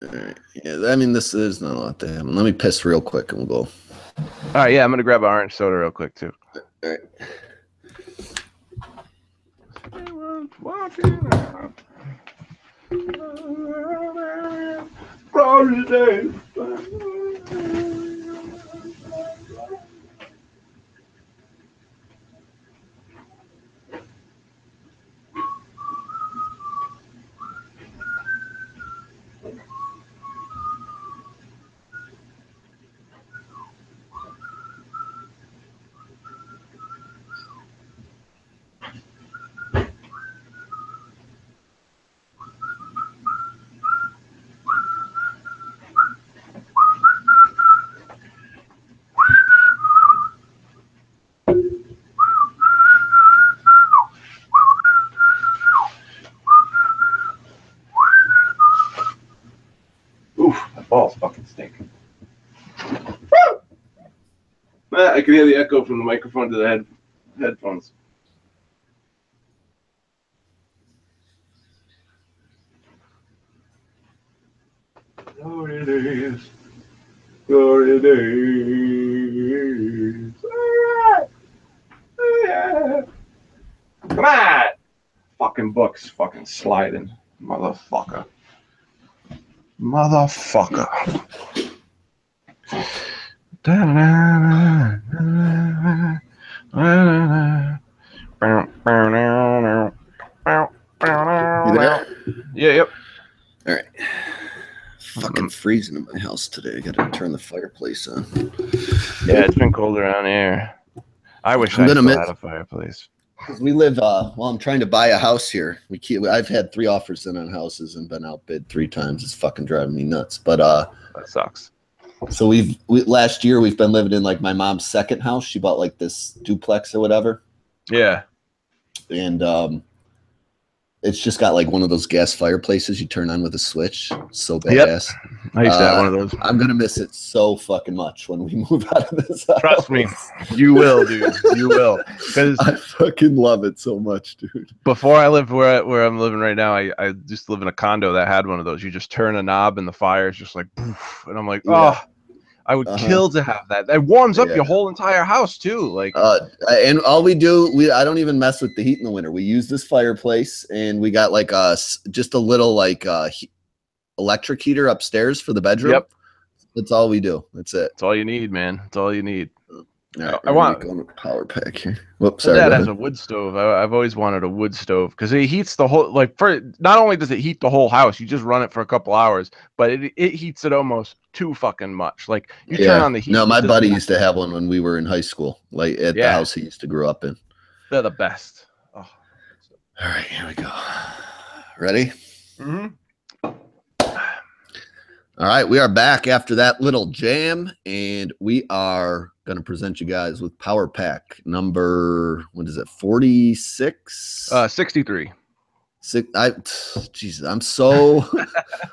All right. Yeah, I mean, this is not a lot to happen. Let me piss real quick and we'll go. All right, yeah, I'm gonna grab an orange soda real quick too. All right. Oof, my balls fucking stink. I can hear the echo from the microphone to the headphones. Glory days. Glory days. All right. Yeah. Come on. Fucking books fucking sliding. Motherfucker. Motherfucker. You there? Yeah, yep. All right. Fucking freezing in my house today. I gotta turn the fireplace on. Yeah, it's been cold around here. I wish I still had a fireplace. Because we live, well, I'm trying to buy a house here. I've had 3 offers in on houses and been outbid 3 times. It's fucking driving me nuts. But that sucks. So last year we've been living in like my mom's second house. She bought like this duplex or whatever. Yeah. And it's just got like one of those gas fireplaces you turn on with a switch. So badass. Yep. I used to have one of those. I'm gonna miss it so fucking much when we move out of this house. Trust me, you will, dude. You will. Because I fucking love it so much, dude. Before I lived where I'm living right now, I just live in a condo that had one of those. You just turn a knob and the fire is just like, poof, and I'm like, oh, I would kill to have that. It warms up your whole entire house too. Like, and all we do, I don't even mess with the heat in the winter. We use this fireplace, and we got like just a little like electric heater upstairs for the bedroom. Yep, that's all we do. That's it. That's all you need, man. That's all you need. Right, I want to go to power pack here. Whoops, sorry. Dad has a wood stove. I've always wanted a wood stove because it heats the whole. Like, not only does it heat the whole house, you just run it for a couple hours, but it heats it almost too fucking much. Like, you turn on the heat. No, my buddy used to have one when we were in high school, like at the house he used to grow up in. They're the best. Oh. All right, here we go. Ready? Mm-hmm. All right, we are back after that little jam, and we are going to present you guys with Power Pack number, what is it, 46? 63. Jesus, I'm so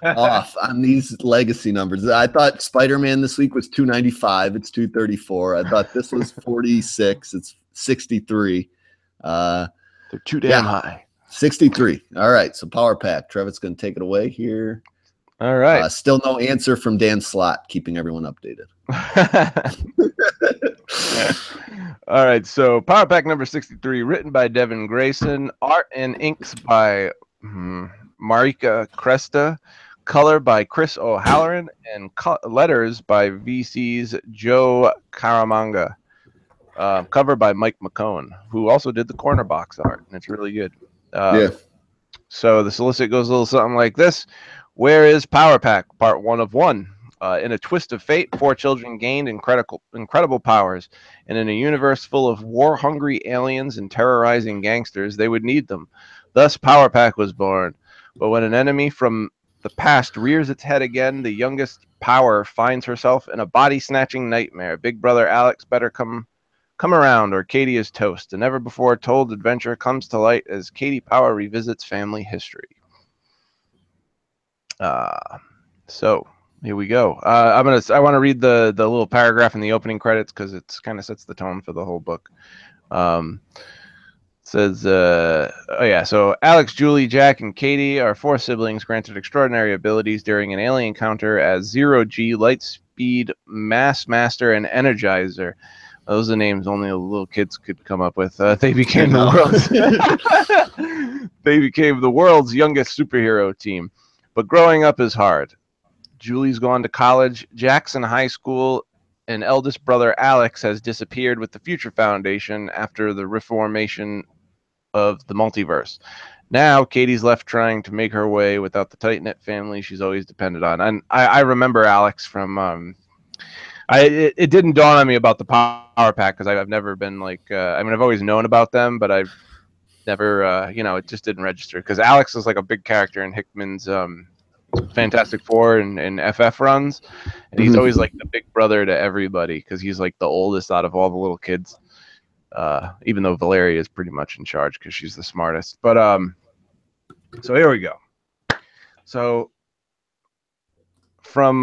off on these legacy numbers. I thought Spider-Man this week was 295. It's 234. I thought this was 46. It's 63. They're too damn high. 63. All right, so Power Pack. Trevor's going to take it away here. All right. Still no answer from Dan Slott, keeping everyone updated. All right. So Power Pack number 63, written by Devin Grayson, art and inks by Marika Cresta, color by Chris O'Halloran, and letters by VC's Joe Caramanga. Cover by Mike McCone, who also did the corner box art, and it's really good. So the solicit goes a little something like this. Where is Power Pack? Part 1 of 1. In a twist of fate, 4 children gained incredible powers, and in a universe full of war-hungry aliens and terrorizing gangsters, they would need them. Thus, Power Pack was born. But when an enemy from the past rears its head again, the youngest Power finds herself in a body-snatching nightmare. Big brother Alex better come around, or Katie is toast. A never-before-told adventure comes to light as Katie Power revisits family history. So here we go. I want to read the little paragraph in the opening credits because it's kind of sets the tone for the whole book. Says, oh yeah, so Alex, Julie, Jack, and Katie are 4 siblings granted extraordinary abilities during an alien encounter as Zero G, Lightspeed, Mass Master, and Energizer. Those are the names only little kids could come up with. They became the world's youngest superhero team. But growing up is hard. Julie's gone to college, Jack's in high school, and eldest brother Alex has disappeared with the Future Foundation after the reformation of the multiverse. Now Katie's left trying to make her way without the tight-knit family she's always depended on. And I remember Alex from it didn't dawn on me about the Power Pack because I've never been like I mean I've always known about them, but I've never it just didn't register because Alex is like a big character in Hickman's Fantastic Four and FF runs, and he's always like the big brother to everybody because he's like the oldest out of all the little kids. Even though Valeria is pretty much in charge because she's the smartest. But so here we go. So from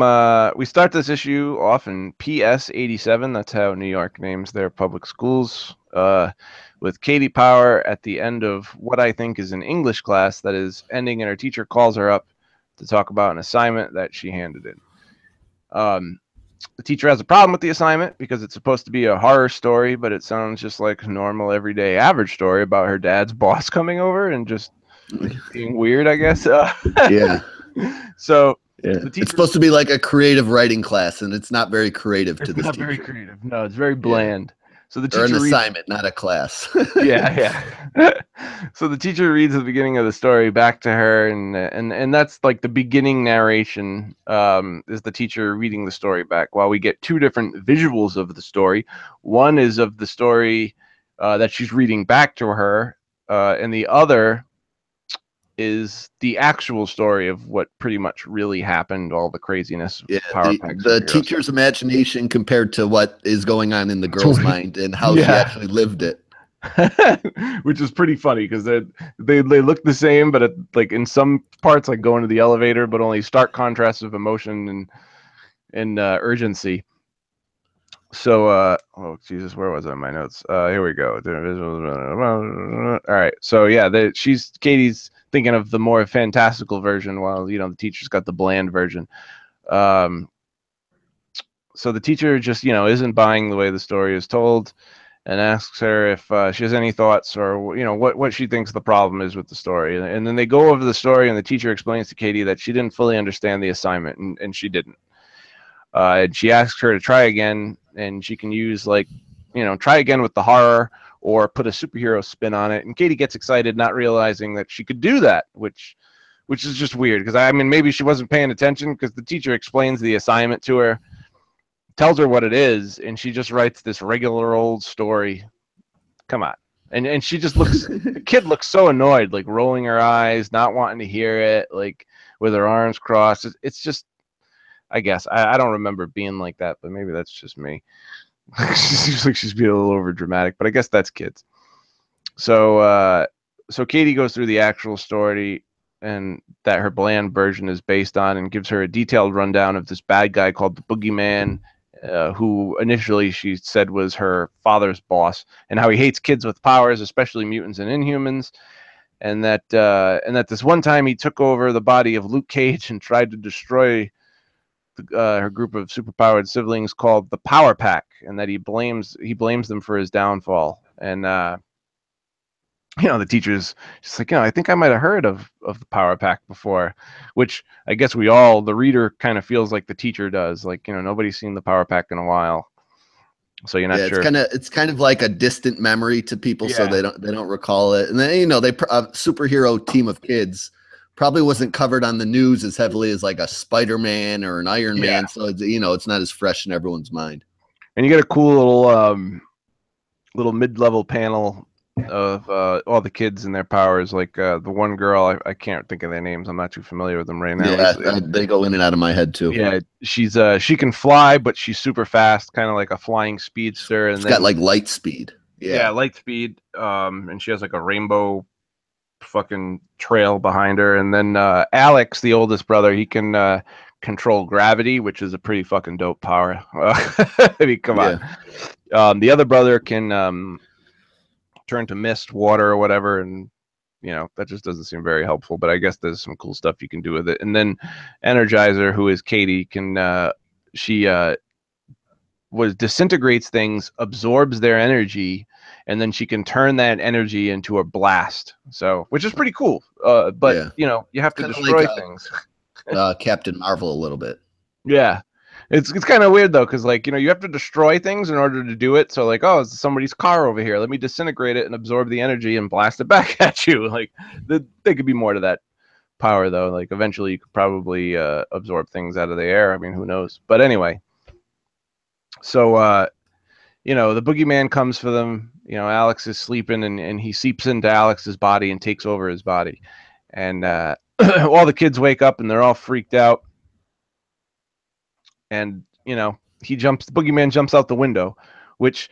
we start this issue off in PS 87. That's how New York names their public schools. With Katie Power at the end of what I think is an English class that is ending, and her teacher calls her up to talk about an assignment that she handed in. The teacher has a problem with the assignment because it's supposed to be a horror story, but it sounds just like a normal, everyday, average story about her dad's boss coming over and just being weird, I guess. Yeah. So the teacher, it's supposed to be like a creative writing class, and it's not very creative to this teacher. It's not very creative. No, it's very bland. So the teacher or an assignment, not a class. yeah. So the teacher reads the beginning of the story back to her, and that's like the beginning narration is the teacher reading the story back, while we get 2 different visuals of the story. One is of the story that she's reading back to her, and the other is the actual story of what pretty much really happened, all the craziness. Yeah, the teacher's imagination compared to what is going on in the girl's mind and how she actually lived it. Which is pretty funny because they look the same, but like in some parts, like going to the elevator, but only stark contrasts of emotion and urgency. So, oh Jesus, where was I in my notes? Here we go. All right. So yeah, Katie's thinking of the more fantastical version, while the teacher's got the bland version. So the teacher just isn't buying the way the story is told, and asks her if she has any thoughts or what she thinks the problem is with the story. And then they go over the story, and the teacher explains to Katie that she didn't fully understand the assignment, and she didn't. And she asks her to try again, and she can use try again with the horror or put a superhero spin on it. And Katie gets excited, not realizing that she could do that, which is just weird because I mean maybe she wasn't paying attention because the teacher explains the assignment to her, tells her what it is, and she just writes this regular old story. Come on. And she just looks the kid looks so annoyed, like rolling her eyes, not wanting to hear it, like with her arms crossed. It's just, I guess I don't remember being like that, but maybe that's just me. She seems like she's being a little over dramatic, but I guess that's kids. So Katie goes through the actual story and that her bland version is based on, and gives her a detailed rundown of this bad guy called the Boogeyman, who initially she said was her father's boss, and how he hates kids with powers, especially mutants and Inhumans, and that this one time he took over the body of Luke Cage and tried to destroy her group of superpowered siblings called the Power Pack, and that he blames them for his downfall. And the teacher's just like, I think I might have heard of the Power Pack before, which I guess the reader kind of feels like the teacher does. Like, nobody's seen the Power Pack in a while, so you're not sure. It's kind of like a distant memory to people, so they don't recall it. And then a superhero team of kids probably wasn't covered on the news as heavily as like a Spider-Man or an Iron Man, so it's not as fresh in everyone's mind. And you get a cool little mid-level panel of all the kids and their powers. Like the one girl, I can't think of their names. I'm not too familiar with them right now. Yeah, they go in and out of my head too. Yeah, she can fly, but she's super fast, kind of like a flying speedster. And she's got like light speed. Yeah, light speed. And she has like a rainbow fucking trail behind her. And then Alex, the oldest brother, he can control gravity, which is a pretty fucking dope power. I mean, come on. The other brother can turn to mist, water, or whatever, and that just doesn't seem very helpful. But I guess there's some cool stuff you can do with it. And then Energizer, who is Katie, can she disintegrates things, absorbs their energy, and then she can turn that energy into a blast. So, which is pretty cool. But you have to destroy things. Captain Marvel a little bit. Yeah. It's kind of weird though, because you have to destroy things in order to do it. So it's somebody's car over here. Let me disintegrate it and absorb the energy and blast it back at you. There could be more to that power though. Eventually you could probably absorb things out of the air. I mean, who knows? But anyway, so the boogeyman comes for them. Alex is sleeping and he seeps into Alex's body and takes over his body. And all the kids wake up and they're all freaked out. And the boogeyman jumps out the window, which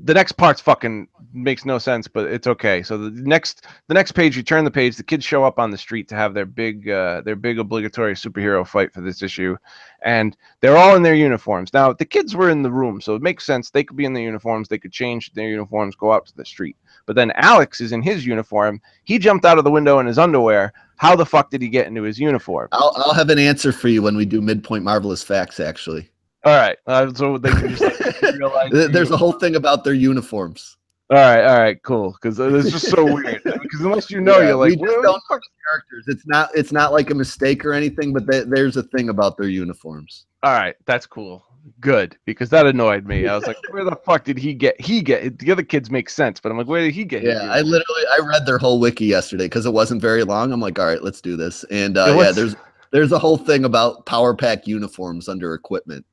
the next part's fucking makes no sense, but it's okay. So the next page, you turn the page, the kids show up on the street to have their big obligatory superhero fight for this issue, and they're all in their uniforms. Now the kids were in the room, so it makes sense. They could be in their uniforms, they could change their uniforms, go out to the street. But then Alex is in his uniform. He jumped out of the window in his underwear. How the fuck did he get into his uniform? I'll have an answer for you when we do Midpoint Marvelous Facts, actually. All right. So they can just realize there's a whole thing about their uniforms. All right, cool. Because it's just so weird. Because unless you're like, we just don't know the characters. It's not like a mistake or anything, but there's a thing about their uniforms. All right, that's cool. Good, because that annoyed me. I was like, where the fuck did he get? The other kids make sense, but I'm like, where did he get? Yeah, I read their whole wiki yesterday because it wasn't very long. I'm like, all right, let's do this. And there's a whole thing about Power Pack uniforms under equipment.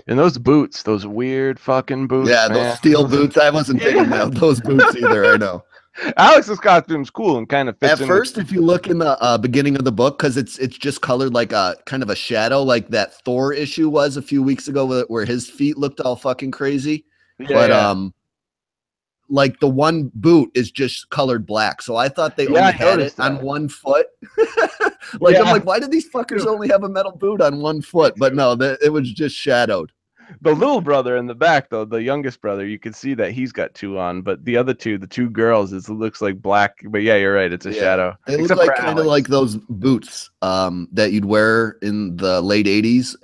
And those boots, those weird fucking boots. Yeah, those steel boots. I wasn't thinking of those boots either. I know. Alex's costume's cool and kind of fits at first. If you look in the beginning of the book, because it's just colored like a kind of a shadow, like that Thor issue was a few weeks ago, where his feet looked all fucking crazy. Like the one boot is just colored black, so I thought they only had it on one foot. I'm like, why did these fuckers only have a metal boot on one foot? But no, it was just shadowed. The little brother in the back, though, the youngest brother, you can see that he's got two on, but the other two, the two girls, it looks like black. But yeah, you're right, it's a shadow. They look like kind of like those boots that you'd wear in the late '80s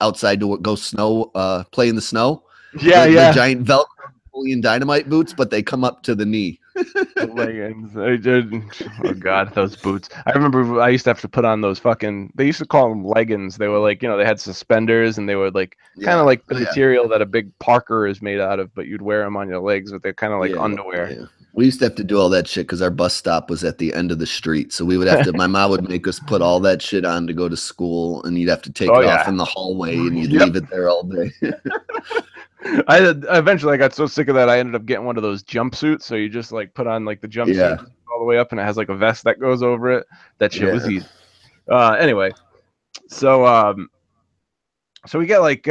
outside to go play in the snow. The giant Velcro Napoleon Dynamite boots, but they come up to the knee. Leggings. Oh god, those boots. I remember I used to have to put on those they used to call them leggings. They were like, they had suspenders and they were like kind of like the material that a big Parker is made out of, but you'd wear them on your legs, but they're kind of like underwear. Yeah. We used to have to do all that shit because our bus stop was at the end of the street. So we would have to, my mom would make us put all that shit on to go to school, and you'd have to take it off in the hallway and you'd leave it there all day. Eventually I got so sick of that, I ended up getting one of those jumpsuits. So you just like put on like the jumpsuit all the way up and it has like a vest that goes over it. That shit was easy. Anyway, so we get like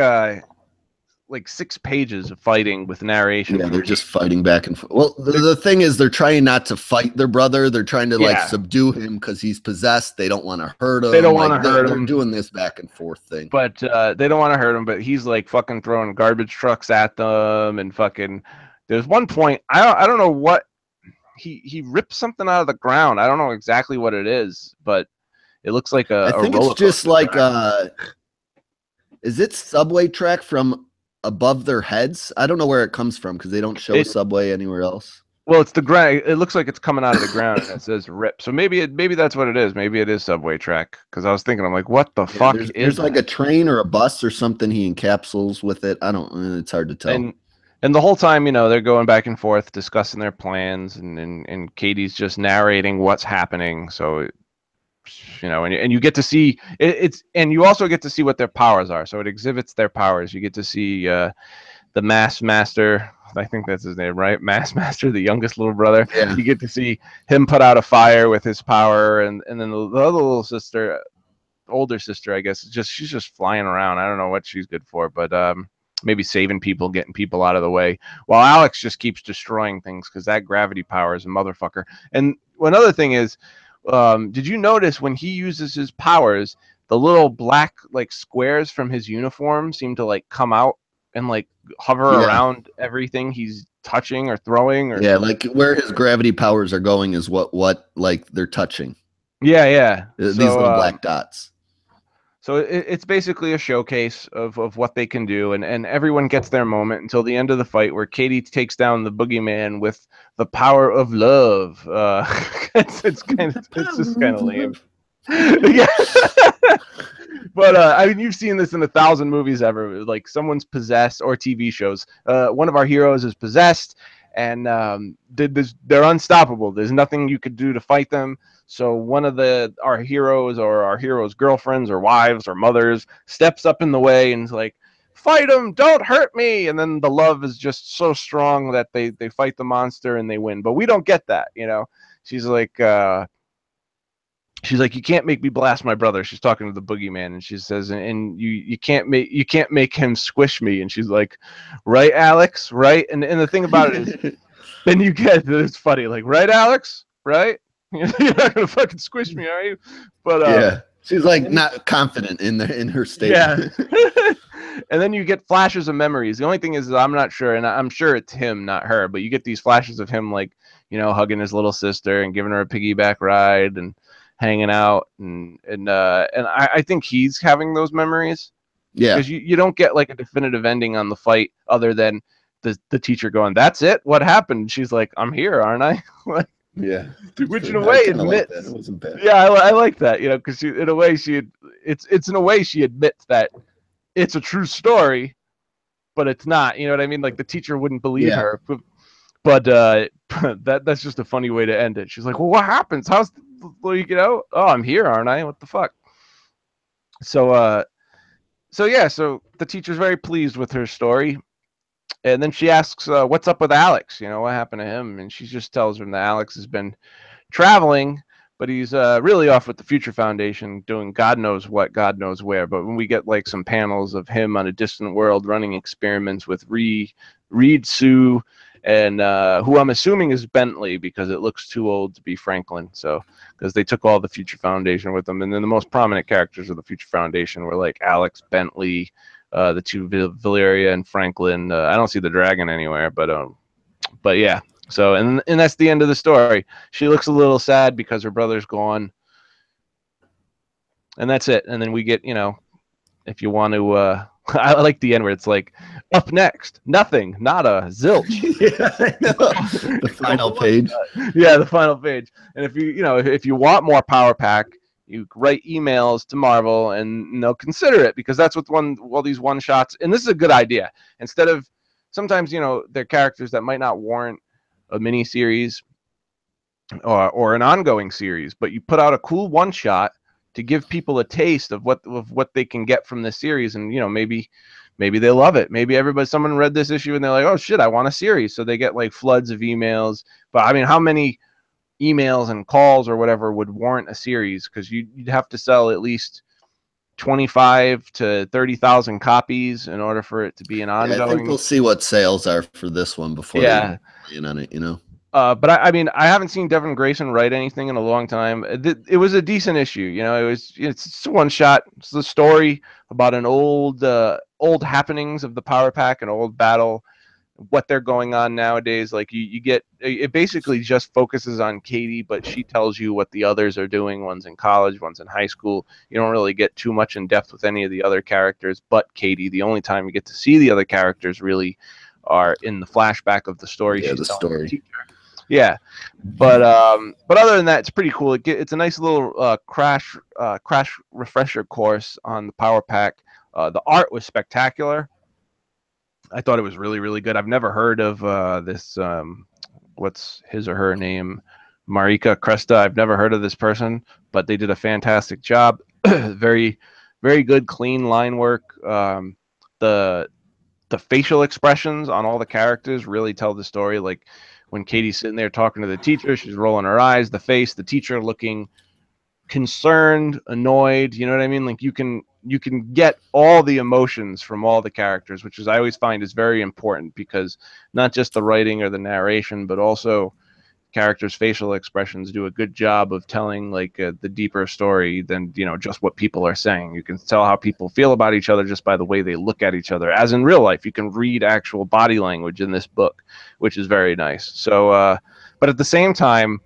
6 pages of fighting with narration. Yeah, they're just fighting back and forth. Well, the thing is, they're trying not to fight their brother. They're trying to subdue him because he's possessed. They don't want to hurt him. They don't want to hurt him. They're doing this back and forth thing. But they don't want to hurt him. But he's like fucking throwing garbage trucks at them and fucking. There's one point I don't know what he rips something out of the ground. I don't know exactly what it is, but it looks like I think it's just like is it subway track from above their heads? I don't know where it comes from because they don't show a subway anywhere else. Well, it's the ground. It looks like it's coming out of the ground and it says rip. So maybe that's what it is. Maybe it is subway track. Because I was thinking, I'm like, what the fuck is there's like a train or a bus or something he encapsulates with it. I don't. It's hard to tell. And the whole time, they're going back and forth discussing their plans, and Katie's just narrating what's happening. So and you get to see and you also get to see what their powers are. So it exhibits their powers. You get to see the Mass Master. I think that's his name, right? Mass Master, the youngest little brother. Yeah. You get to see him put out a fire with his power, and then the other little sister, older sister, I guess, she's just flying around. I don't know what she's good for, but maybe saving people, getting people out of the way, while Alex just keeps destroying things because that gravity power is a motherfucker. And another thing is, did you notice when he uses his powers, the little black like squares from his uniform seem to like come out and like hover around everything he's touching or throwing or like where his gravity powers are going is what like they're touching. Yeah. These So little black dots. So it's basically a showcase of what they can do, and everyone gets their moment until the end of the fight, where Katie takes down the boogeyman with the power of love. It's just kind of lame. Yeah. But I mean, you've seen this in 1,000 movies ever. Like someone's possessed, or TV shows. One of our heroes is possessed, and they're unstoppable. There's nothing you could do to fight them. So one of our heroes, or our heroes' girlfriends or wives or mothers, steps up in the way and is like, "Fight him! Don't hurt me!" And then the love is just so strong that they fight the monster and they win. But we don't get that, you know. She's like, "You can't make me blast my brother." She's talking to the boogeyman, and she says, "And you can't make him squish me." And she's like, "Right, Alex, right?" And the thing about it is, then you get it's funny, like, "Right, Alex, right? You're not gonna fucking squish me, are you?" But yeah, she's like not confident in her statement. Yeah. And then you get flashes of memories. The only thing is I'm not sure, and I'm sure it's him, not her, but you get these flashes of him, like, you know, hugging his little sister and giving her a piggyback ride and hanging out, and I think he's having those memories. Yeah, because you don't get like a definitive ending on the fight other than the teacher going, "That's it? What happened?" She's like, "I'm here, aren't I?" Like, yeah. which in a way admits, like it wasn't bad. yeah, I like that, you know, because in a way it's in a way she admits that it's a true story, but it's not. You know what I mean? Like the teacher wouldn't believe her, but that's just a funny way to end it. She's like, "Well, what happens? How's you know? Oh, I'm here, aren't I? What the fuck?" So yeah, so the teacher's very pleased with her story, and then she asks, "What's up with Alex? You know, what happened to him?" And she just tells him that Alex has been traveling, but he's really off with the Future Foundation doing God knows what, God knows where. But when we get like some panels of him on a distant world running experiments with Reed Sue, and who I'm assuming is Bentley because it looks too old to be Franklin. So because they took all the Future Foundation with them, and then the most prominent characters of the Future Foundation were like Alex, Bentley, the two Valeria and Franklin. I don't see the dragon anywhere, but yeah. So and that's the end of the story. She looks a little sad because her brother's gone, and that's it. And then we get, you know, if you want to, I like the end where it's like, "Up next, nothing, nada, zilch." Yeah, I know. The final page. Yeah, the final page. And if you want more Power Pack, you write emails to Marvel and they'll consider it, because that's what all these one shots. And this is a good idea. Instead of sometimes, you know, they're characters that might not warrant a mini series or an ongoing series, but you put out a cool one shot to give people a taste of what they can get from this series, and you know, maybe they love it. Maybe someone read this issue and they're like, "Oh shit, I want a series," so they get like floods of emails. But I mean, how many emails and calls or whatever would warrant a series? Because you'd have to sell at least 25 to 30,000 copies in order for it to be an ongoing. Yeah, I think we'll see what sales are for this one before they in on it, you know. But I mean, I haven't seen Devin Grayson write anything in a long time. It was a decent issue, you know. It's one shot. It's the story about an old happenings of the Power Pack, an old battle, what they're going on nowadays. Like you get, it basically just focuses on Katie, but she tells you what the others are doing. One's in college, one's in high school. You don't really get too much in depth with any of the other characters, but Katie. The only time you get to see the other characters really are in the flashback of the story. Yeah, the story. Yeah, but other than that, it's pretty cool. It's a nice little crash refresher course on the Power Pack. The art was spectacular. I thought it was really, really good. I've never heard of this. What's his or her name? Marika Cresta. I've never heard of this person, but they did a fantastic job. Very, very good, clean line work. The facial expressions on all the characters really tell the story. Like when Katie's sitting there talking to the teacher, she's rolling her eyes. The face, the teacher looking concerned, annoyed. You know what I mean? Like you can get all the emotions from all the characters, which is I always find is very important, because not just the writing or the narration, but also characters' facial expressions do a good job of telling like the deeper story than just what people are saying. You can tell how people feel about each other just by the way they look at each other. As in real life, you can read actual body language in this book, which is very nice. So, but at the same time,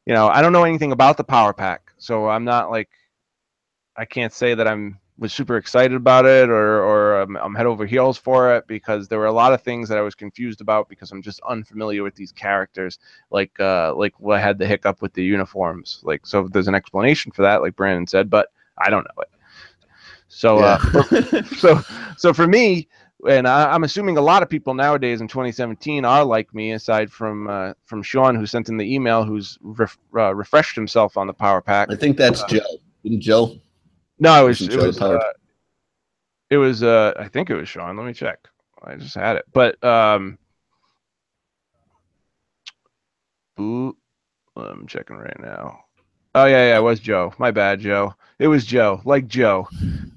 I don't know anything about the Power Pack, so I'm not like, I can't say that was super excited about it or I'm head over heels for it, because there were a lot of things that I was confused about because I'm just unfamiliar with these characters. Like I had the hiccup with the uniforms. Like, so there's an explanation for that, like Brandon said, but I don't know it. So, yeah. so for me, and I'm assuming a lot of people nowadays in 2017 are like me, aside from Sean, who sent in the email, who's refreshed himself on the Power Pack. I think that's Joe. Didn't Joe? No, Wasn't Joe the Power Pack? it was I think it was Sean. Let me check. I just had it. But I'm checking right now. Oh yeah, it was Joe. My bad, Joe. It was Joe. Like Joe.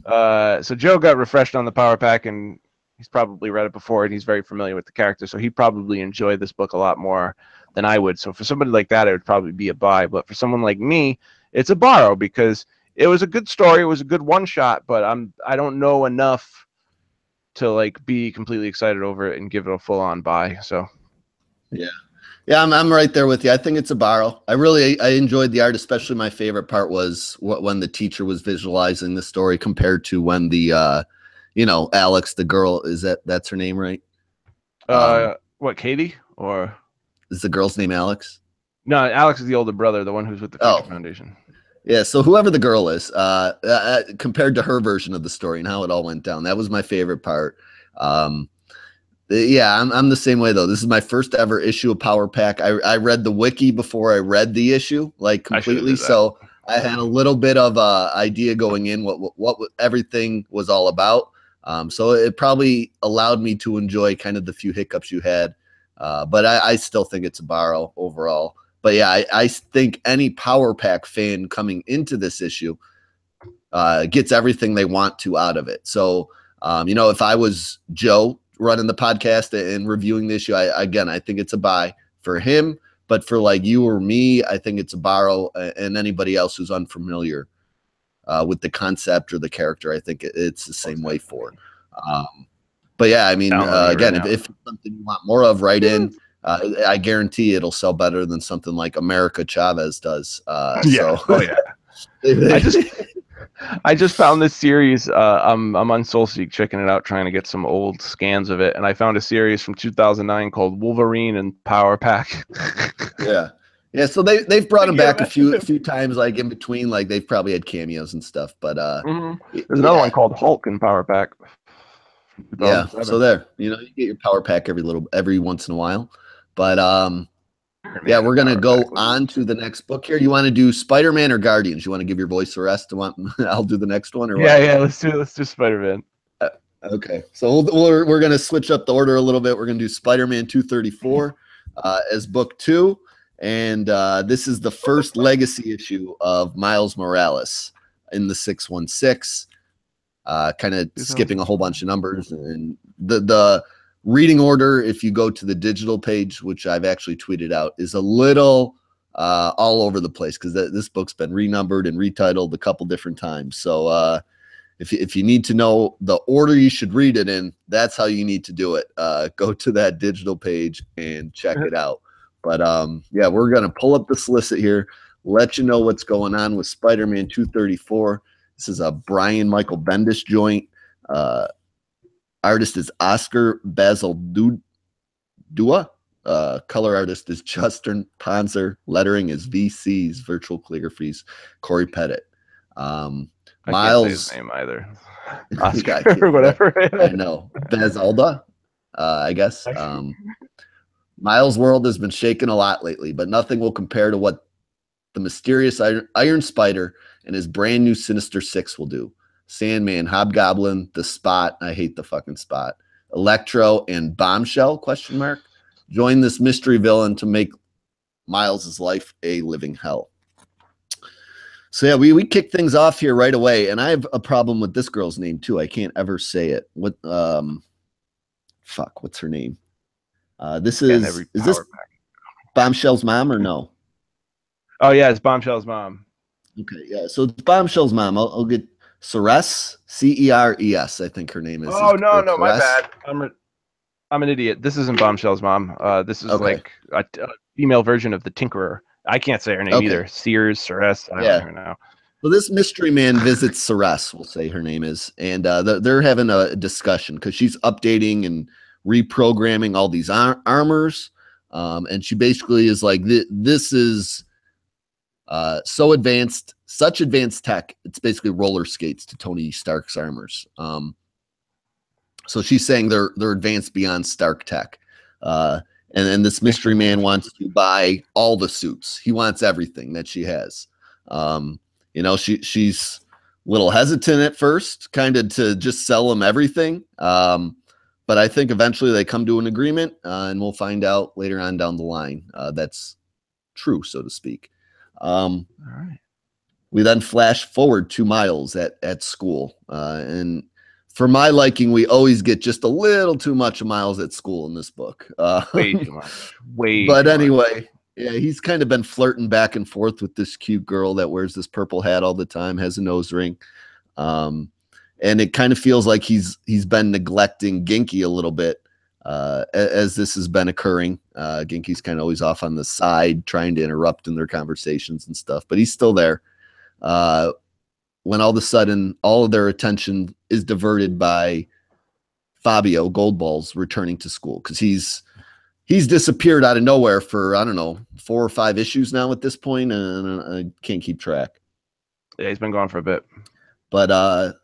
So Joe got refreshed on the Power Pack, and he's probably read it before, and he's very familiar with the character, so he'd probably enjoy this book a lot more than I would. So for somebody like that, it would probably be a buy. But for someone like me, it's a borrow, because it was a good story. It was a good one shot, but I don't know enough to like be completely excited over it and give it a full on buy. So yeah, I'm right there with you. I think it's a borrow. I enjoyed the art, especially my favorite part was when the teacher was visualizing the story compared to when the Alex, the girl, that's her name, right? What, Katie, or is the girl's name Alex? No, Alex is the older brother, the one who's with the Future Foundation. Yeah, so whoever the girl is, compared to her version of the story and how it all went down, that was my favorite part. Yeah, I'm the same way though. This is my first ever issue of Power Pack. I read the wiki before I read the issue, like completely. So I had a little bit of a idea going in what everything was all about. So it probably allowed me to enjoy kind of the few hiccups you had. But I still think it's a borrow overall. But yeah, I think any Power Pack fan coming into this issue gets everything they want to out of it. So, if I was Joe running the podcast and reviewing the issue, I think it's a buy for him. But for like you or me, I think it's a borrow, and anybody else who's unfamiliar with the concept or the character, I think it's the same way for. But yeah, I mean, again, if it's something you want more of, write in. I guarantee it'll sell better than something like America Chavez does. Yeah. Oh yeah. I just found this series. I'm on SoulSeek checking it out, trying to get some old scans of it, and I found a series from 2009 called Wolverine and Power Pack. Yeah. So they've brought him back a few times, like in between, like they've probably had cameos and stuff. But there's another one called Hulk and Power Pack. Yeah. So there, you get your Power Pack every once in a while. But yeah, we're gonna go on to the next book here. You want to do Spider-Man or Guardians? You want to give your voice a rest? I'll do the next one, or what? Yeah. Let's do Spider-Man. Okay, so we're gonna switch up the order a little bit. We're gonna do Spider-Man 234 as book 2, and this is the first legacy issue of Miles Morales in the 616. Kind of skipping a whole bunch of numbers, and the reading order, if you go to the digital page, which I've actually tweeted out, is a little all over the place because this book's been renumbered and retitled a couple different times. So if you need to know the order you should read it in, that's how you need to do it. Go to that digital page and check it out. But yeah, we're gonna pull up the solicit here, let you know what's going on with Spider-Man 234. This is a Brian Michael Bendis joint. Artist is Oscar Bazaldua. Color artist is Justin Ponzer. Lettering is VC's Virtual Calligraphy's Corey Pettit. Miles, I can't say his name either. Oscar or whatever. I know. Bazalda, I guess. Miles' world has been shaken a lot lately, but nothing will compare to what the mysterious Iron Spider and his brand new Sinister Six will do. Sandman, Hobgoblin, the Spot. I hate the fucking Spot. Electro and Bombshell? ? Join this mystery villain to make Miles's life a living hell. So yeah, we kick things off here right away, and I have a problem with this girl's name too. I can't ever say it. What's her name? This is this Bombshell's mom or no? Oh yeah, it's Bombshell's mom. Okay, yeah. So it's Bombshell's mom. I'll get Ceres, Ceres. I think her name is. Oh no, Or no, my Caress. bad. I'm an idiot. This isn't Bombshell's mom. This is Okay. like a female version of the Tinkerer. I can't say her name either. Sears, Ceres. I don't even know. So this mystery man visits Ceres, we'll say her name is, and they're having a discussion because she's updating and reprogramming all these armors, and she basically is like, "This is so advanced, such advanced tech. It's basically roller skates to Tony Stark's armors." So she's saying they're advanced beyond Stark tech, and then this mystery man wants to buy all the suits. He wants everything that she has. You know, she's a little hesitant at first, kind of to just sell him everything. But I think eventually they come to an agreement, and we'll find out later on down the line that's true, so to speak. All right. We then flash forward 2 Miles at school, and for my liking, we always get just a little too much of Miles at school in this book. Way too much. But anyway, yeah, he's kind of been flirting back and forth with this cute girl that wears this purple hat all the time, has a nose ring. And it kind of feels like he's been neglecting Genki a little bit as this has been occurring. Genki's kind of always off on the side, trying to interrupt in their conversations and stuff, but he's still there. When all of a sudden, all of their attention is diverted by Fabio Goldballs returning to school because he's disappeared out of nowhere for, I don't know, 4 or 5 issues now at this point, and I can't keep track. Yeah, he's been gone for a bit. But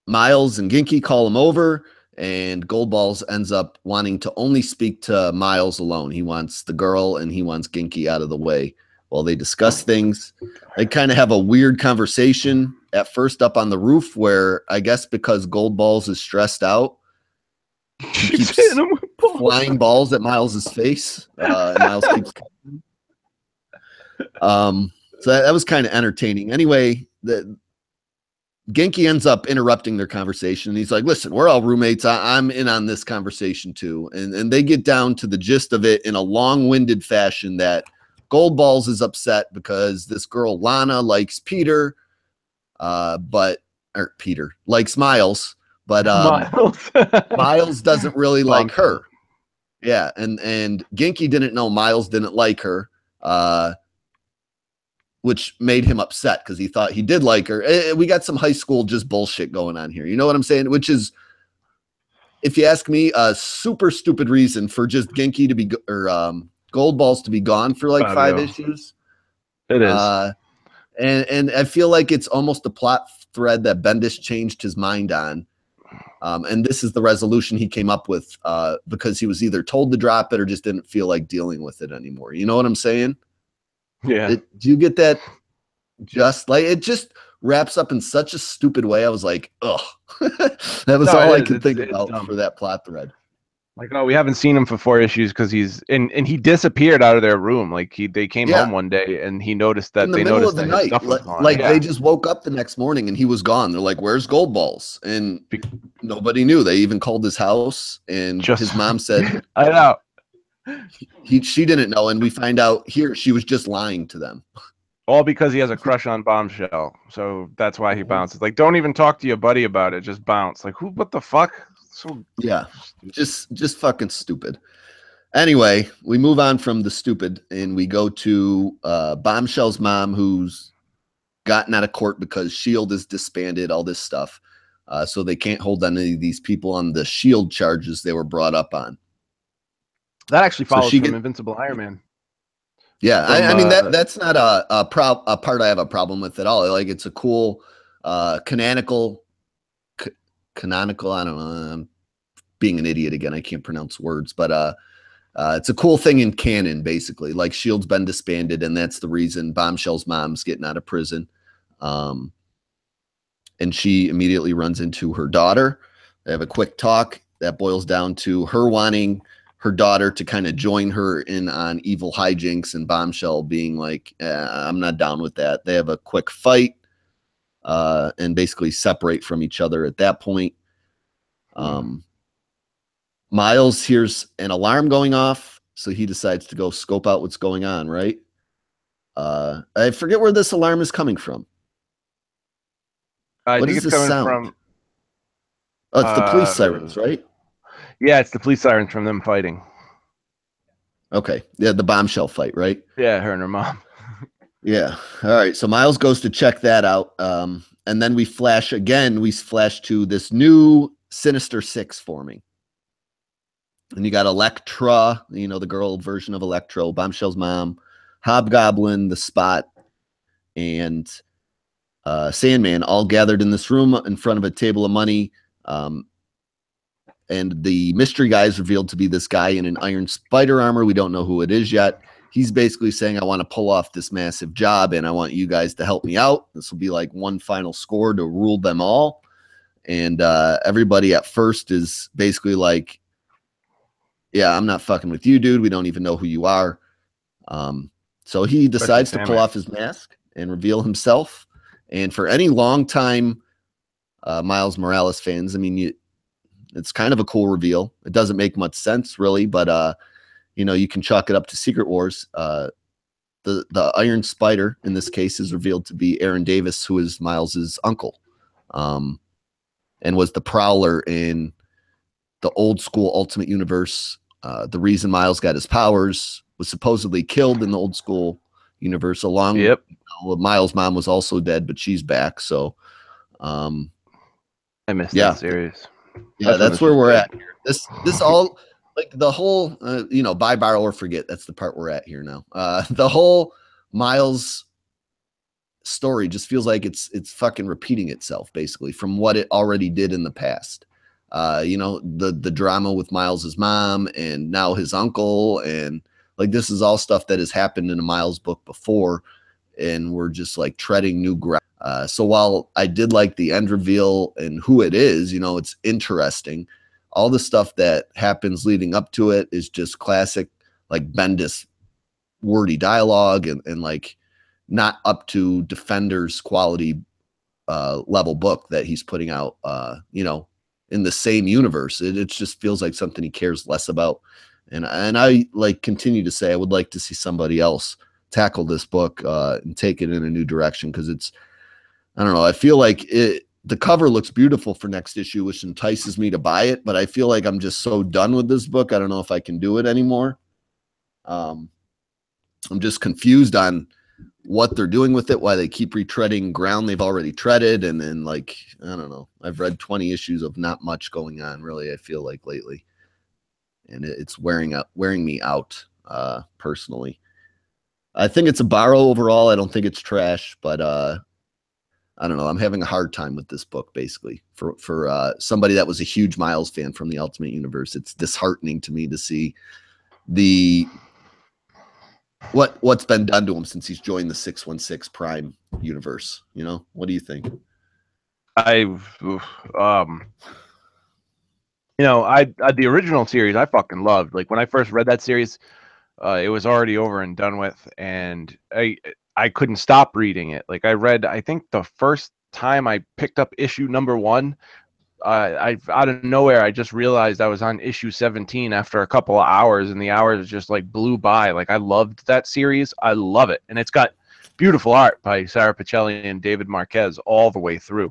Miles and Genki call him over, and Goldballs ends up wanting to only speak to Miles alone. He wants the girl, and he wants Genki out of the way while they discuss things. They kind of have a weird conversation at first up on the roof where I guess because Goldballs is stressed out, he keeps hitting him with flying balls at Miles's face. And Miles keeps so that was kind of entertaining. Anyway, Genki ends up interrupting their conversation. He's like, "Listen, we're all roommates. I'm in on this conversation too." And they get down to the gist of it in a long-winded fashion that Goldballs is upset because this girl Lana likes Peter, Peter likes Miles, but Miles doesn't really like her. Yeah, and Genki didn't know Miles didn't like her, which made him upset because he thought he did like her. We got some high school just bullshit going on here. You know what I'm saying? Which is, if you ask me, a super stupid reason for just Genki to be Goldballs to be gone for like 5 issues. It is. And I feel like it's almost a plot thread that Bendis changed his mind on. And this is the resolution he came up with because he was either told to drop it or just didn't feel like dealing with it anymore. You know what I'm saying? Yeah. Do you get that? Just like it just wraps up in such a stupid way. I was like, ugh. That was all I could think about for that plot thread. Like, oh, we haven't seen him for 4 issues because he's and he disappeared out of their room. Like they came home one day and he noticed that they noticed that his stuff was gone. Like they just woke up the next morning and he was gone. They're like, "Where's Goldballs?" And nobody knew. They even called his house, and his mom said, "I know." She didn't know, and we find out here she was just lying to them. All because he has a crush on Bombshell, so that's why he bounces. Like, don't even talk to your buddy about it. Just bounce. Like, who? What the fuck? So yeah, just fucking stupid. Anyway, we move on from the stupid and we go to Bombshell's mom, who's gotten out of court because S.H.I.E.L.D. is disbanded, all this stuff. So they can't hold any of these people on the S.H.I.E.L.D. charges they were brought up on. That actually follows from Invincible Iron Man. Yeah, I mean that's not a part I have a problem with at all. Like, it's a cool canonical. I don't know. I'm being an idiot again. I can't pronounce words, but it's a cool thing in canon, basically. Like, S.H.I.E.L.D.'s been disbanded, and that's the reason Bombshell's mom's getting out of prison. And she immediately runs into her daughter. They have a quick talk that boils down to her wanting her daughter to kind of join her in on evil hijinks, and Bombshell being like, I'm not down with that. They have a quick fight and basically separate from each other at that point. Miles hears an alarm going off, So he decides to go scope out what's going on, right? I forget where this alarm is coming from. I What think is it's this coming sound? from. Oh, it's the police sirens, right? Yeah, it's the police sirens from them fighting. Okay. Yeah, the bombshell fight, right? Yeah, her and her mom. Yeah. All right. So Miles goes to check that out. And then we flash again. We flash to this new Sinister Six forming. And you got Elektra, you know, the girl version of Electro, Bombshell's mom, Hobgoblin, the Spot, and Sandman all gathered in this room in front of a table of money. And the mystery guy is revealed to be this guy in an iron spider armor. We don't know who it is yet. He's basically saying, I want to pull off this massive job and I want you guys to help me out. This will be like one final score to rule them all. And everybody at first is basically like, yeah, I'm not fucking with you, dude. We don't even know who you are. So he decides to pull off his mask and reveal himself. And for any longtime Miles Morales fans, I mean, it's kind of a cool reveal. It doesn't make much sense, really, but you know, you can chalk it up to Secret Wars. The Iron Spider in this case is revealed to be Aaron Davis, who is Miles's uncle, and was the Prowler in the old school Ultimate Universe. The reason Miles got his powers was supposedly killed in the old school universe. Along, yep. Miles' mom was also dead, but she's back. So, I missed that series. Yeah, that's where we're at. This all like the whole, you know, buy, borrow, or forget. That's the part we're at here now. The whole Miles story just feels like it's fucking repeating itself basically from what it already did in the past. You know, the drama with Miles's mom and now his uncle, and like this is all stuff that has happened in a Miles book before, and we're just like treading new ground. So while I did like the end reveal and who it is, you know, it's interesting. All the stuff that happens leading up to it is just classic, like Bendis wordy dialogue and like not up to Defender's quality level book that he's putting out, you know, in the same universe. It just feels like something he cares less about. And I like continue to say I would like to see somebody else tackle this book and take it in a new direction, because it's, I don't know, I feel like the cover looks beautiful for next issue, which entices me to buy it, but I feel like I'm just so done with this book. I don't know if I can do it anymore. I'm just confused on what they're doing with it, why they keep retreading ground they've already treaded, and then like, I don't know. I've read 20 issues of not much going on, really, I feel like lately. And it's wearing me out, personally. I think it's a borrow overall. I don't think it's trash, but I don't know. I'm having a hard time with this book, basically. For somebody that was a huge Miles fan from the Ultimate Universe, it's disheartening to me to see what's been done to him since he's joined the 616 Prime universe. You know, what do you think? You know, the original series I fucking loved. Like when I first read that series, it was already over and done with, and I couldn't stop reading it. Like I think the first time I picked up issue number 1, I out of nowhere I just realized I was on issue 17 after a couple of hours, and the hours just like blew by. Like I loved that series. I love it, and it's got beautiful art by Sarah Pichelli and David Marquez all the way through.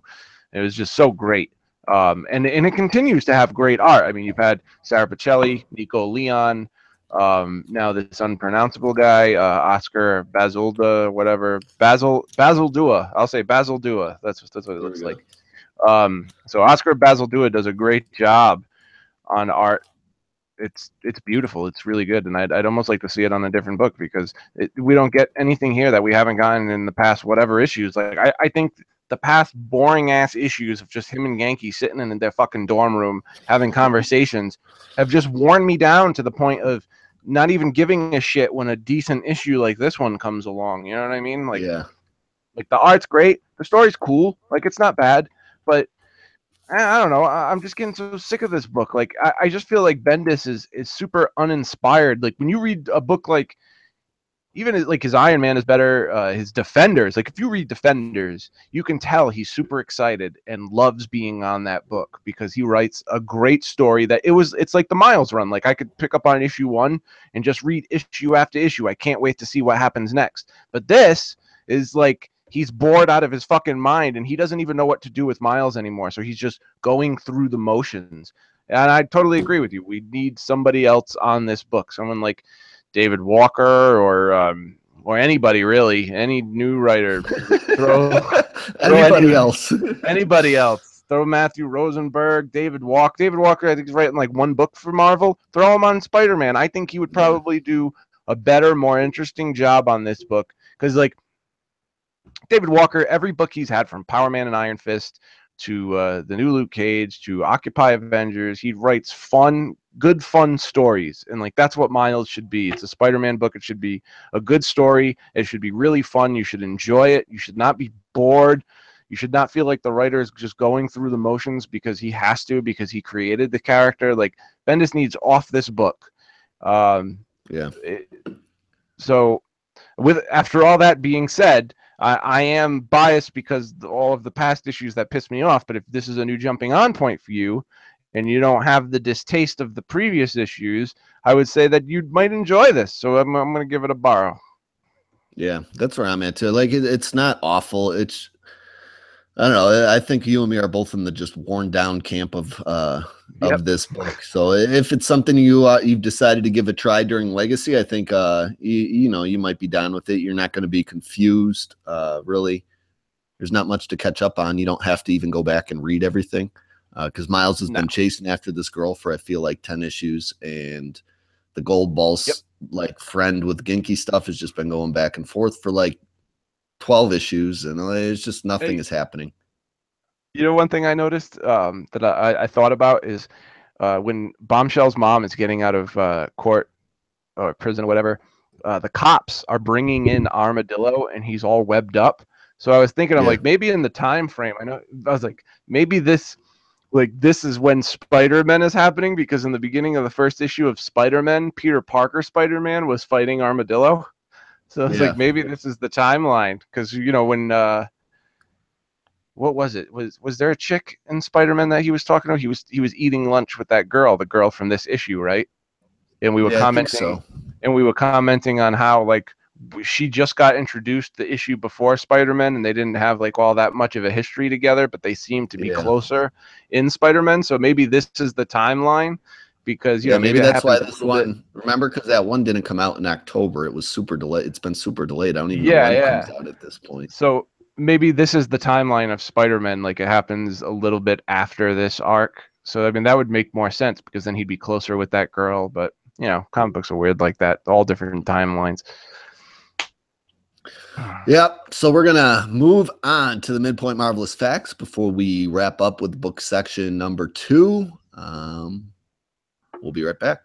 It was just so great. And it continues to have great art. I mean, you've had Sarah Pichelli, Nico Leon, now this unpronounceable guy, Oscar Bazilda, whatever, Basil Dua. I'll say Basil Dua. That's what it looks like. So Oscar Bazildua does a great job on art. It's beautiful. It's really good, and I'd almost like to see it on a different book, because we don't get anything here that we haven't gotten in the past whatever issues. Like I think the past boring ass issues of just him and Yankee sitting in their fucking dorm room having conversations have just worn me down to the point of not even giving a shit when a decent issue like this one comes along. You know what I mean? Like, yeah. Like the art's great, the story's cool, like it's not bad, but I don't know. I'm just getting so sick of this book. Like I just feel like Bendis is super uninspired. Like when you read a book like even like his Iron Man is better. His Defenders, like if you read Defenders, you can tell he's super excited and loves being on that book because he writes a great story that it's like the Miles run. Like I could pick up on issue 1 and just read issue after issue. I can't wait to see what happens next. But this is like he's bored out of his fucking mind and he doesn't even know what to do with Miles anymore. So he's just going through the motions. And I totally agree with you. We need somebody else on this book, someone like David Walker or anybody really, any new writer. Anybody else. Anybody else. Throw Matthew Rosenberg, David Walker. David Walker, I think he's writing like one book for Marvel. Throw him on Spider-Man. I think he would probably do a better, more interesting job on this book because like David Walker, every book he's had from Power Man and Iron Fist to the new Luke Cage to Occupy Avengers, he writes good fun stories, and like that's what Miles should be. It's a Spider-Man book. It should be a good story. It should be really fun. You should enjoy it. You should not be bored. You should not feel like the writer is just going through the motions because he has to, because he created the character. Like Bendis needs off this book. So after all that being said, I am biased because all of the past issues that pissed me off. But if this is a new jumping on point for you, and you don't have the distaste of the previous issues, I would say that you might enjoy this. So I'm going to give it a borrow. Yeah, that's where I'm at too. Like it's not awful. It's I don't know. I think you and me are both in the just worn down camp of this book. So if it's something you've decided to give a try during Legacy, I think you might be down with it. You're not going to be confused. Really, there's not much to catch up on. You don't have to even go back and read everything because Miles has been chasing after this girl for I feel like 10 issues, and the Gold Balls like friend with Genki stuff has just been going back and forth for like 12 issues, and it's just nothing is happening. You know, one thing I noticed that I thought about is when Bombshell's mom is getting out of court or prison or whatever, the cops are bringing in Armadillo and he's all webbed up. So I was thinking, I'm like, maybe in the time frame, I was like, maybe this is when Spider-Man is happening, because in the beginning of the first issue of Spider-Man, Peter Parker Spider-Man was fighting Armadillo. So it's like maybe this is the timeline, because when what was it? Was there a chick in Spider-Man that he was talking to? He was eating lunch with that girl, the girl from this issue, right? And we were commenting, and we were commenting on how like she just got introduced the issue before Spider-Man, and they didn't have like all that much of a history together, but they seemed to be closer in Spider-Man. So maybe this is the timeline. Because maybe that's why this one. Remember, because that one didn't come out in October. It was super delayed. It's been super delayed. I don't even know when it comes out at this point. So maybe this is the timeline of Spider-Man. Like it happens a little bit after this arc. So I mean that would make more sense because then he'd be closer with that girl. But comic books are weird like that. All different timelines. Yep. So we're gonna move on to the Midpoint Marvelous Facts before we wrap up with book section number 2. We'll be right back.